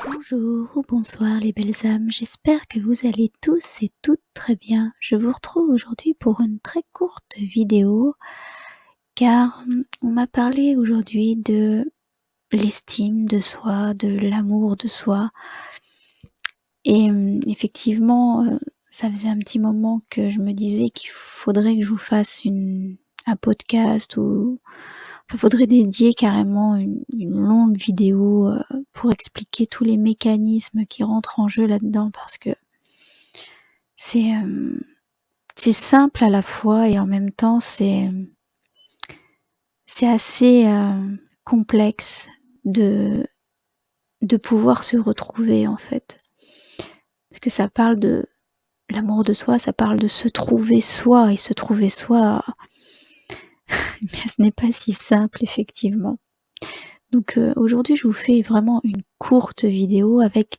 Bonjour ou bonsoir les belles âmes, j'espère que vous allez tous et toutes très bien. Je vous retrouve aujourd'hui pour une très courte vidéo car on m'a parlé aujourd'hui de l'estime de soi, de l'amour de soi et effectivement, ça faisait un petit moment que je me disais qu'il faudrait que je vous fasse un podcast ou faudrait dédier carrément une longue vidéo, pour expliquer tous les mécanismes qui rentrent en jeu là-dedans parce que c'est, c'est simple à la fois et en même temps c'est assez, complexe de de pouvoir se retrouver en fait. Parce que ça parle de l'amour de soi, ça parle de se trouver soi et se trouver soi, mais ce n'est pas si simple effectivement. Donc, aujourd'hui je vous fais vraiment une courte vidéo avec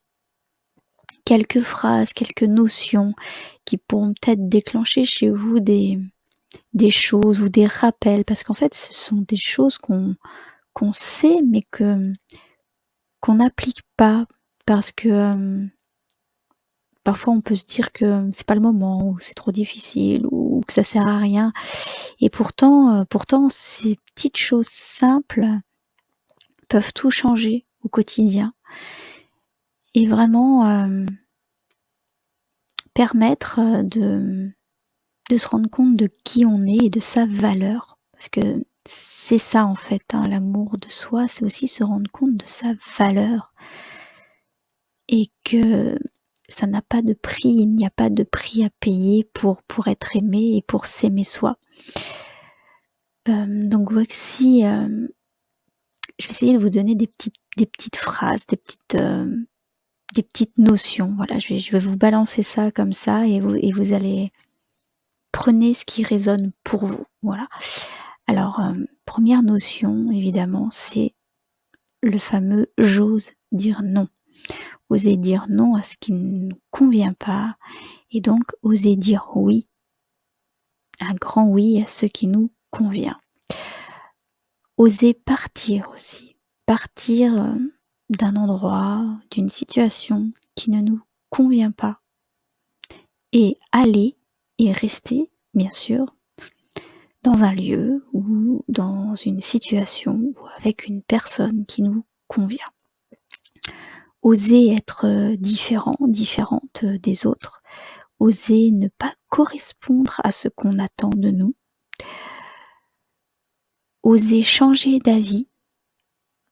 quelques phrases, quelques notions qui pourront peut-être déclencher chez vous des choses ou des rappels parce qu'en fait ce sont des choses qu'on sait mais qu'on n'applique pas parce que, parfois on peut se dire que c'est pas le moment ou c'est trop difficile ou que ça sert à rien et pourtant ces petites choses simples peuvent tout changer au quotidien et vraiment, permettre, de se rendre compte de qui on est et de sa valeur. Parce que c'est ça en fait, hein, l'amour de soi, c'est aussi se rendre compte de sa valeur et que ça n'a pas de prix, il n'y a pas de prix à payer pour être aimé et pour s'aimer soi. Donc voici, je vais essayer de vous donner des petites phrases, des petites notions. Voilà, je vais vous balancer ça comme ça et vous allez prenez ce qui résonne pour vous, voilà. Alors, 1re notion évidemment, c'est le fameux «j'ose dire non». Oser dire non à ce qui ne nous convient pas et donc oser dire oui, un grand oui à ce qui nous convient. Oser partir aussi, partir, d'un endroit, d'une situation qui ne nous convient pas et aller et rester bien sûr dans un lieu ou dans une situation ou avec une personne qui nous convient. Oser être, différent, différente, des autres, oser ne pas correspondre à ce qu'on attend de nous. Oser changer d'avis.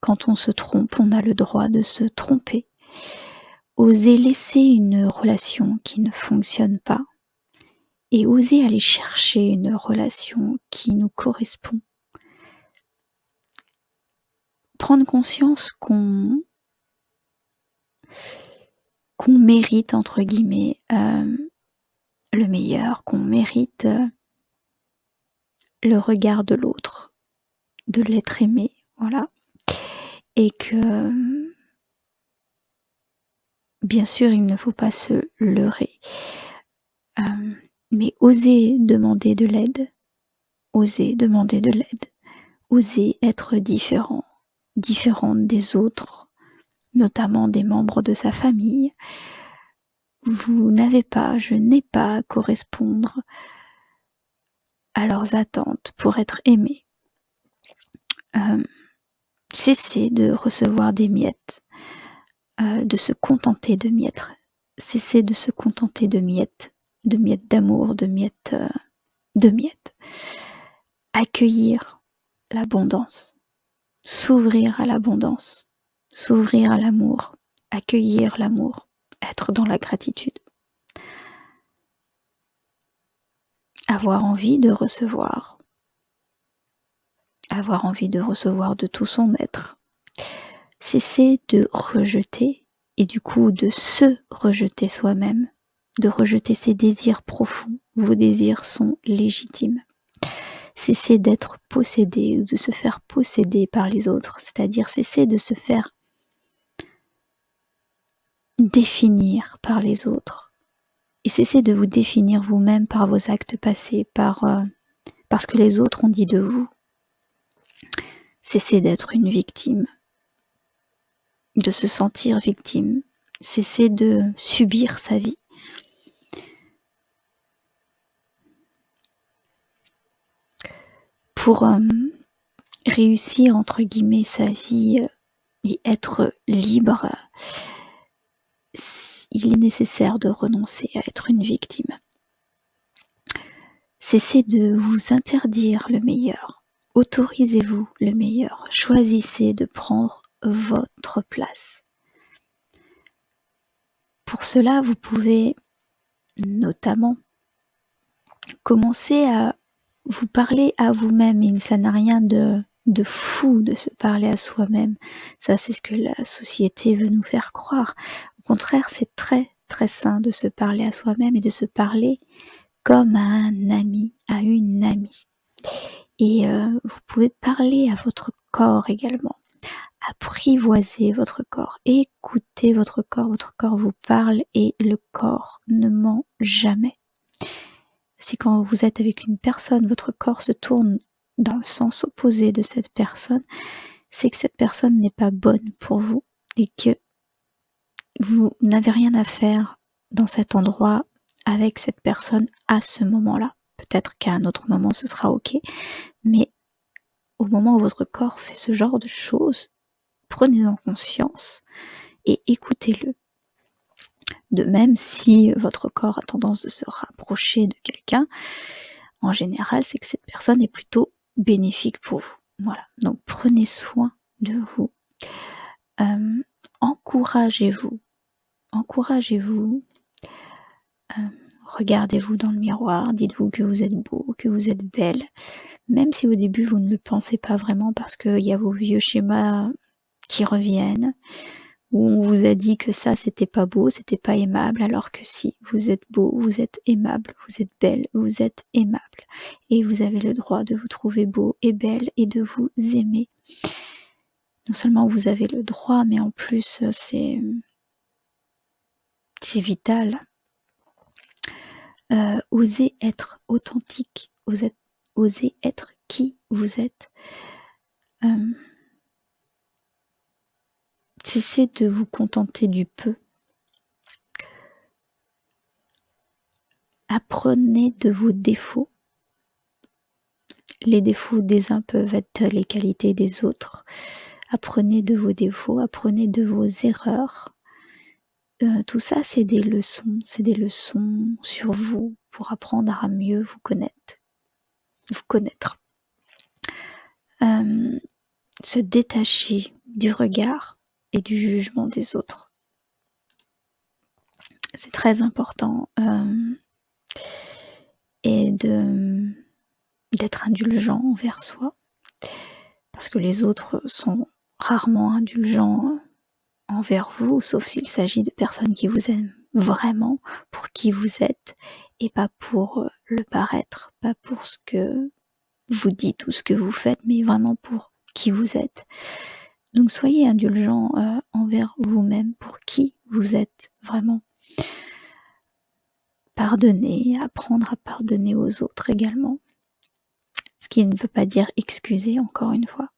Quand on se trompe, on a le droit de se tromper. Oser laisser une relation qui ne fonctionne pas et oser aller chercher une relation qui nous correspond. Prendre conscience qu'on «mérite» entre guillemets, le meilleur, qu'on mérite, le regard de l'autre, de l'être aimé, voilà et que, bien sûr, il ne faut pas se leurrer, mais oser demander de l'aide, oser demander de l'aide, oser être différent, différente des autres, notamment des membres de sa famille. Vous n'avez pas, je n'ai pas à correspondre à leurs attentes pour être aimé. Cesser de recevoir des miettes, de se contenter de miettes. Cesser de se contenter de miettes d'amour, de miettes, de miettes. Accueillir l'abondance, s'ouvrir à l'abondance, s'ouvrir à l'amour, accueillir l'amour, être dans la gratitude. Avoir envie de recevoir de tout son être. Cesser de rejeter et du coup de se rejeter soi-même, de rejeter ses désirs profonds. Vos désirs sont légitimes. Cesser d'être possédé ou de se faire posséder par les autres, c'est-à-dire cesser de se faire définir par les autres et cesser de vous définir vous-même par vos actes passés, par ce que les autres ont dit de vous. Cesser d'être une victime. de se sentir victime, cesser de subir sa vie. Pour réussir entre guillemets sa vie et être libre, il est nécessaire de renoncer à être une victime. Cessez de vous interdire le meilleur. Autorisez-vous le meilleur. Choisissez de prendre votre place. Pour cela, vous pouvez notamment commencer à vous parler à vous-même. Et ça n'a rien de fou de se parler à soi-même. Ça, c'est ce que la société veut nous faire croire. Au contraire, c'est très, très sain de se parler à soi-même et de se parler comme à un ami, à une amie. Et vous pouvez parler à votre corps également. Apprivoisez votre corps, écoutez votre corps vous parle et le corps ne ment jamais. Si quand vous êtes avec une personne, votre corps se tourne dans le sens opposé de cette personne, c'est que cette personne n'est pas bonne pour vous et que vous n'avez rien à faire dans cet endroit avec cette personne à ce moment-là. Peut-être qu'à un autre moment ce sera ok, mais au moment où votre corps fait ce genre de choses, prenez-en conscience et écoutez-le. De même, si votre corps a tendance de se rapprocher de quelqu'un, en général, c'est que cette personne est plutôt bénéfique pour vous. Voilà, donc prenez soin de vous. Encouragez-vous. Regardez-vous dans le miroir, dites-vous que vous êtes beau, que vous êtes belle, même si au début vous ne le pensez pas vraiment parce qu'il y a vos vieux schémas qui reviennent, où on vous a dit que ça c'était pas beau, c'était pas aimable, alors que si, vous êtes beau, vous êtes aimable, vous êtes belle, vous êtes aimable. Et vous avez le droit de vous trouver beau et belle et de vous aimer. Non seulement vous avez le droit, mais en plus c'est vital. Osez être authentique, osez être qui vous êtes. Cessez de vous contenter du peu. Apprenez de vos défauts. Les défauts des uns peuvent être les qualités des autres. Apprenez de vos défauts, apprenez de vos erreurs. Tout ça, c'est des leçons sur vous pour apprendre à mieux vous connaître. Se détacher du regard et du jugement des autres. C'est très important. Et d'être indulgent envers soi, parce que les autres sont rarement indulgents envers vous, sauf s'il s'agit de personnes qui vous aiment vraiment pour qui vous êtes et pas pour le paraître, pas pour ce que vous dites ou ce que vous faites, mais vraiment pour qui vous êtes. Donc soyez indulgents envers vous-même pour qui vous êtes vraiment. Pardonnez, apprendre à pardonner aux autres également. Ce qui ne veut pas dire excuser, encore une fois.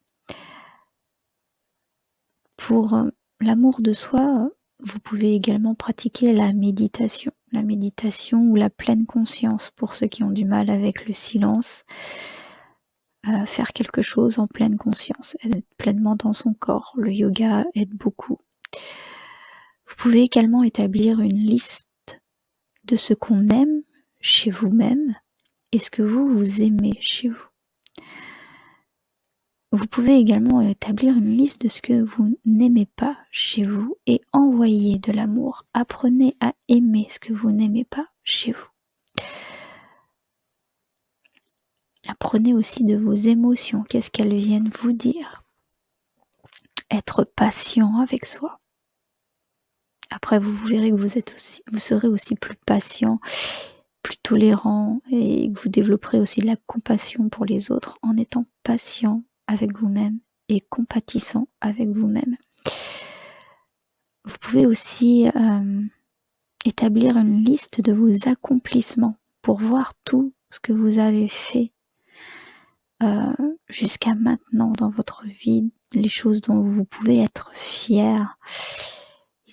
Pour l'amour de soi, vous pouvez également pratiquer la méditation. La méditation ou la pleine conscience pour ceux qui ont du mal avec le silence. Faire quelque chose en pleine conscience, être pleinement dans son corps. Le yoga aide beaucoup. Vous pouvez également établir une liste de ce qu'on aime chez vous-même et ce que vous aimez chez vous. Vous pouvez également établir une liste de ce que vous n'aimez pas chez vous et envoyer de l'amour. Apprenez à aimer ce que vous n'aimez pas chez vous. Apprenez aussi de vos émotions, qu'est-ce qu'elles viennent vous dire. Être patient avec soi. Après, vous verrez que vous serez aussi plus patient, plus tolérant et que vous développerez aussi de la compassion pour les autres en étant patient avec vous-même et compatissant avec vous-même. Vous pouvez aussi établir une liste de vos accomplissements pour voir tout ce que vous avez fait jusqu'à maintenant dans votre vie, les choses dont vous pouvez être fiers.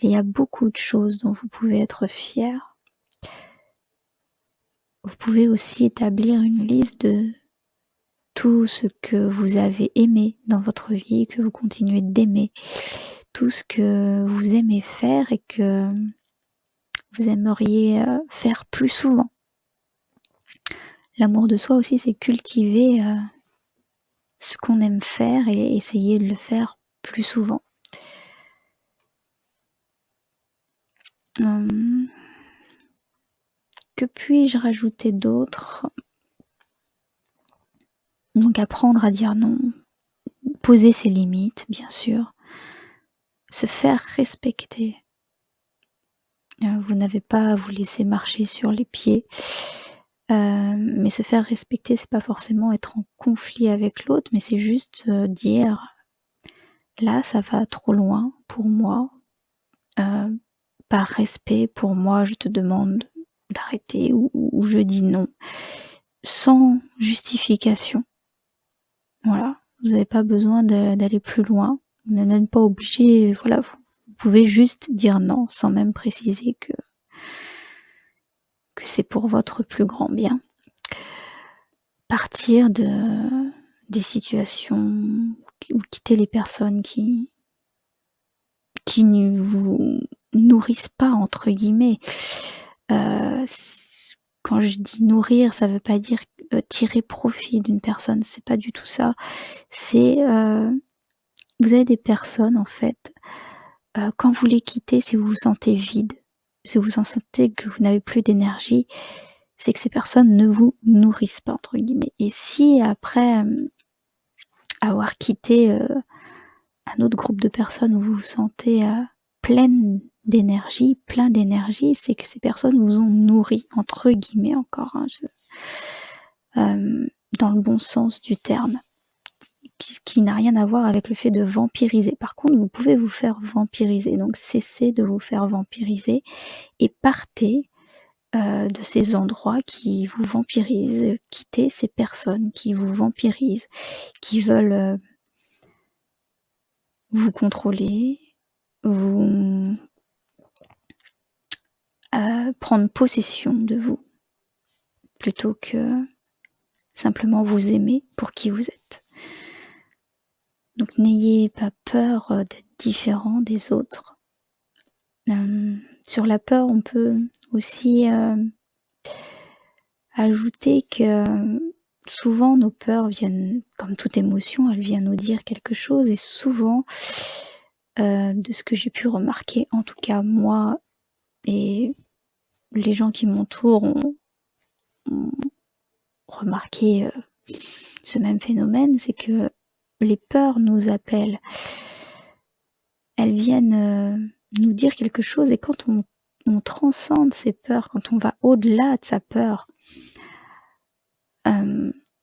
Il y a beaucoup de choses dont vous pouvez être fiers. Vous pouvez aussi établir une liste de tout ce que vous avez aimé dans votre vie, que vous continuez d'aimer, tout ce que vous aimez faire et que vous aimeriez faire plus souvent. L'amour de soi aussi, c'est cultiver ce qu'on aime faire et essayer de le faire plus souvent. Que puis-je rajouter d'autre? Donc apprendre à dire non, poser ses limites, bien sûr, se faire respecter. Vous n'avez pas à vous laisser marcher sur les pieds, mais se faire respecter, c'est pas forcément être en conflit avec l'autre, mais c'est juste dire: «Là, ça va trop loin pour moi, par respect pour moi, je te demande d'arrêter» ou je dis non, sans justification. Voilà, vous n'avez pas besoin d'aller plus loin. Vous n'êtes même pas obligé, voilà, vous pouvez juste dire non, sans même préciser que c'est pour votre plus grand bien. Partir des situations ou quitter les personnes qui ne vous «nourrissent pas» entre guillemets. Quand je dis nourrir, ça veut pas dire, tirer profit d'une personne, c'est pas du tout ça. C'est, vous avez des personnes en fait, quand vous les quittez, si vous vous sentez vide, si vous en sentez que vous n'avez plus d'énergie, c'est que ces personnes ne vous «nourrissent pas» entre guillemets et si après, avoir quitté, un autre groupe de personnes où vous vous sentez, pleine d'énergie, plein d'énergie, c'est que ces personnes vous ont «nourri» entre guillemets encore, hein, dans le bon sens du terme, qui n'a rien à voir avec le fait de vampiriser. Par contre, vous pouvez vous faire vampiriser, donc cessez de vous faire vampiriser et partez, de ces endroits qui vous vampirisent, quittez ces personnes qui vous vampirisent, qui veulent, vous contrôler, vous prendre possession de vous, plutôt que simplement vous aimer pour qui vous êtes. Donc n'ayez pas peur, d'être différent des autres. Sur la peur, on peut aussi, ajouter que souvent nos peurs viennent comme toute émotion, elle vient nous dire quelque chose et souvent, de ce que j'ai pu remarquer, en tout cas moi et les gens qui m'entourent ont remarqué, ce même phénomène, c'est que les peurs nous appellent. Elles viennent, nous dire quelque chose et quand on transcende ces peurs, quand on va au-delà de sa peur,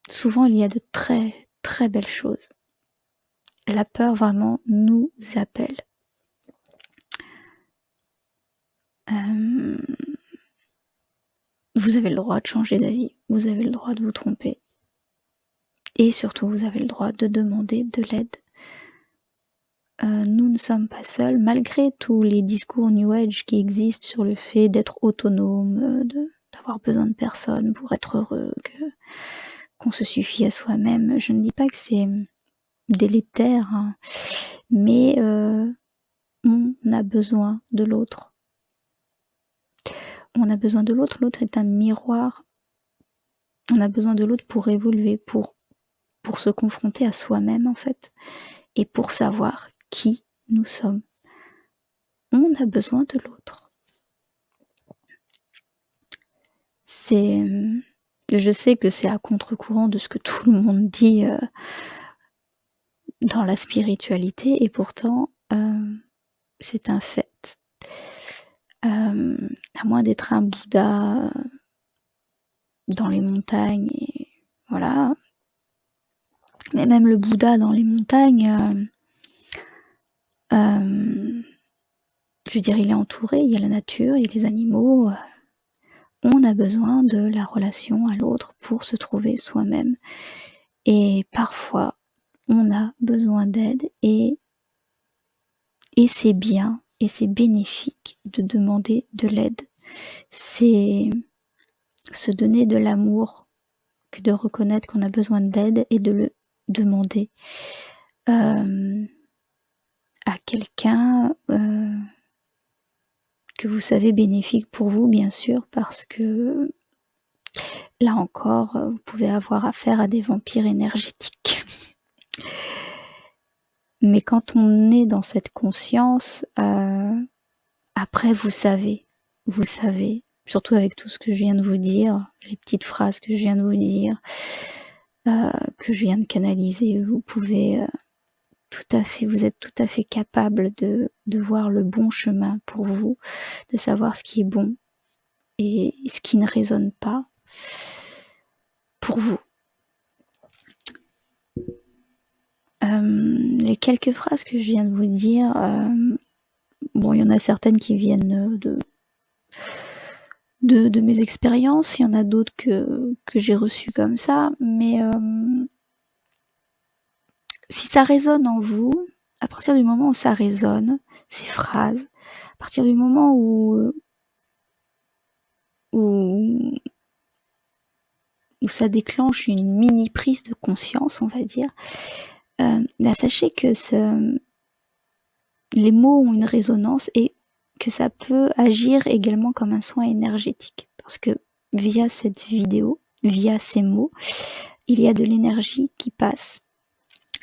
souvent il y a de très, très belles choses. La peur vraiment nous appelle. Vous avez le droit de changer d'avis, vous avez le droit de vous tromper et surtout vous avez le droit de demander de l'aide. Nous ne sommes pas seuls, malgré tous les discours new age qui existent sur le fait d'être autonome, d'avoir besoin de personne pour être heureux, qu'on se suffit à soi-même. Je ne dis pas que c'est délétère, hein, mais on a besoin de l'autre. On a besoin de l'autre, l'autre est un miroir. On a besoin de l'autre pour évoluer, pour se confronter à soi-même en fait et pour savoir qui nous sommes. On a besoin de l'autre. Je sais que c'est à contre-courant de ce que tout le monde dit, dans la spiritualité et pourtant, c'est un fait. À moins d'être un Bouddha, dans les montagnes et voilà. Mais même le Bouddha dans les montagnes, je veux dire, il est entouré, il y a la nature, il y a les animaux, on a besoin de la relation à l'autre pour se trouver soi-même et parfois on a besoin d'aide et c'est bien et c'est bénéfique de demander de l'aide. C'est se donner de l'amour que de reconnaître qu'on a besoin d'aide et de le demander, à quelqu'un, que vous savez bénéfique pour vous bien sûr, parce que là encore, vous pouvez avoir affaire à des vampires énergétiques. Mais quand on est dans cette conscience, après vous savez, surtout avec tout ce que je viens de vous dire, les petites phrases que je viens de vous dire, que je viens de canaliser, vous pouvez, vous êtes tout à fait capable de voir le bon chemin pour vous, de savoir ce qui est bon et ce qui ne résonne pas pour vous. Les quelques phrases que je viens de vous dire, bon, il y en a certaines qui viennent de mes expériences, il y en a d'autres que j'ai reçues comme ça, mais si ça résonne en vous, à partir du moment où ça résonne, ces phrases, à partir du moment où ça déclenche une mini prise de conscience, on va dire, là, sachez que les mots ont une résonance et que ça peut agir également comme un soin énergétique. Parce que via cette vidéo, via ces mots, il y a de l'énergie qui passe.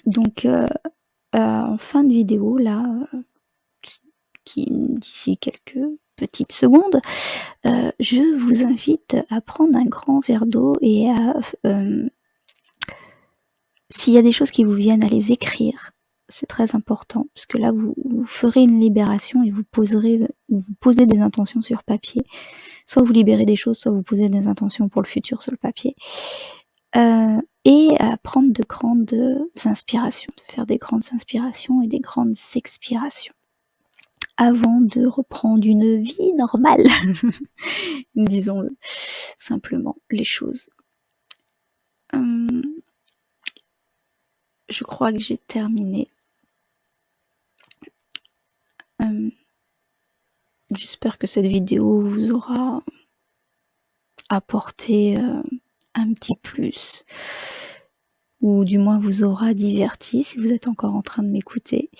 Donc, en fin de vidéo, là, d'ici quelques petites secondes, je vous invite à prendre un grand verre d'eau et à, s'il y a des choses qui vous viennent, à les écrire. C'est très important, parce que là, vous ferez une libération et vous posez des intentions sur papier. Soit vous libérez des choses, soit vous posez des intentions pour le futur sur le papier. Et à prendre de grandes inspirations, de faire des grandes inspirations et des grandes expirations avant de reprendre une vie normale. Disons-le simplement, les choses. Je crois que j'ai terminé. J'espère que cette vidéo vous aura apporté un petit plus, ou du moins vous aura diverti si vous êtes encore en train de m'écouter,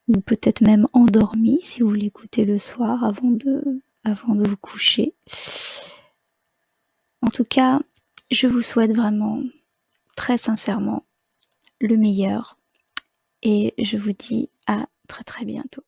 ou peut-être même endormi si vous l'écoutez le soir avant de vous coucher. En tout cas, je vous souhaite vraiment, très sincèrement, le meilleur et je vous dis à très très bientôt.